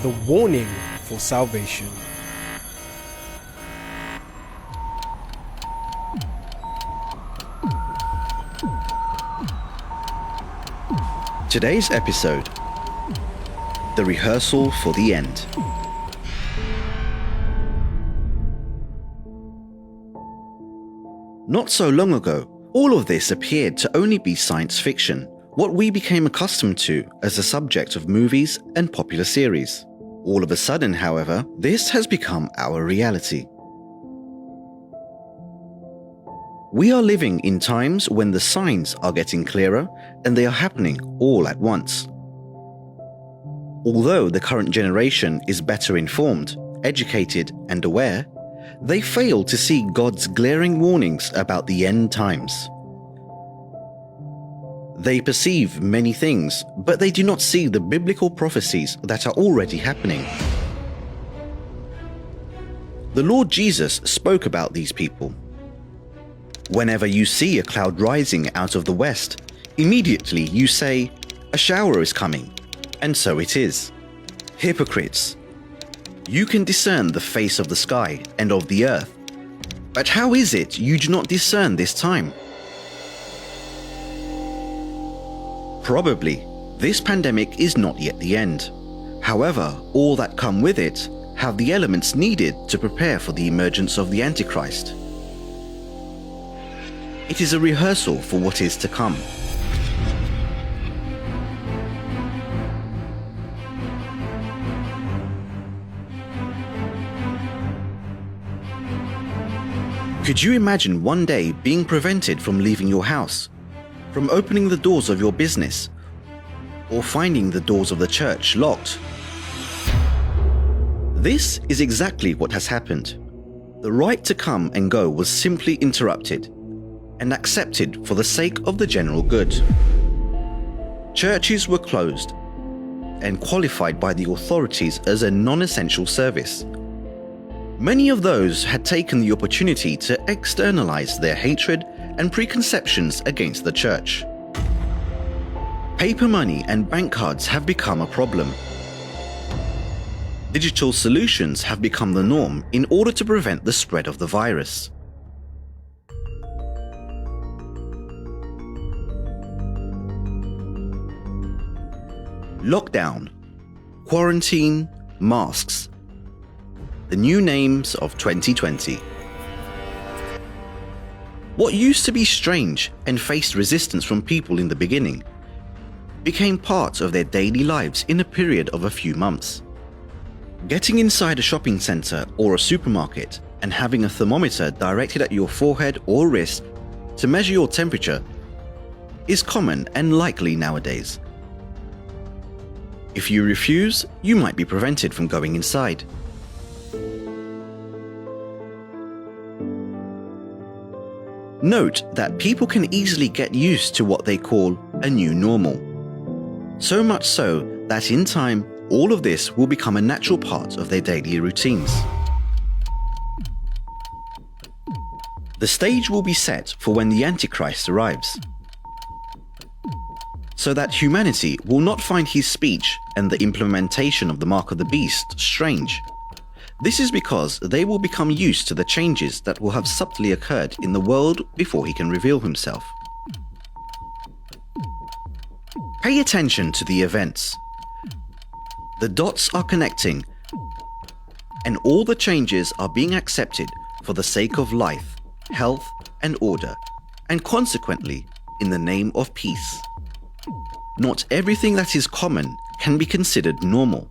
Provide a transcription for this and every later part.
the warning for salvation. Today's episode, the rehearsal for the end. Not so long ago, all of this appeared to only be science fiction, what we became accustomed to as a subject of movies and popular series. All of a sudden, however, this has become our reality. We are living in times when the signs are getting clearer and they are happening all at once. Although the current generation is better informed, educated, and aware, they fail to see God's glaring warnings about the end times. They perceive many things, but they do not see the biblical prophecies that are already happening. The Lord Jesus spoke about these people. Whenever you see a cloud rising out of the west, immediately you say, "A shower is coming," and so it is. Hypocrites! You can discern the face of the sky and of the earth, but how is it you do not discern this time? Probably, this pandemic is not yet the end. However, all that come with it have the elements needed to prepare for the emergence of the Antichrist. It is a rehearsal for what is to come. Could you imagine one day being prevented from leaving your house, from opening the doors of your business, or finding the doors of the church locked? This is exactly what has happened. The right to come and go was simply interrupted and accepted for the sake of the general good. Churches were closed and qualified by the authorities as a non-essential service. Many of those had taken the opportunity to externalize their hatred and preconceptions against the church. Paper money and bank cards have become a problem. Digital solutions have become the norm in order to prevent the spread of the virus. Lockdown, quarantine, masks. The new names of 2020. What used to be strange and faced resistance from people in the beginning became part of their daily lives in a period of a few months. Getting inside a shopping center or a supermarket and having a thermometer directed at your forehead or wrist to measure your temperature is common and likely nowadays. If you refuse, you might be prevented from going inside. Note that people can easily get used to what they call a new normal. So much so that in time, all of this will become a natural part of their daily routines. The stage will be set for when the Antichrist arrives, so that humanity will not find his speech and the implementation of the mark of the beast strange. This is because they will become used to the changes that will have subtly occurred in the world before he can reveal himself. Pay attention to the events. The dots are connecting, and all the changes are being accepted for the sake of life, health, and order, and consequently, in the name of peace. Not everything that is common can be considered normal.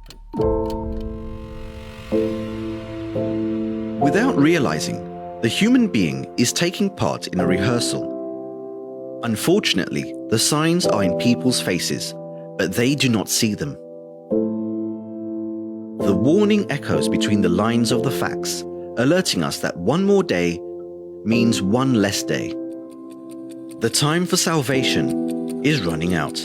Without realizing, the human being is taking part in a rehearsal. Unfortunately, the signs are in people's faces, but they do not see them. The warning echoes between the lines of the facts, alerting us that one more day means one less day. The time for salvation is running out.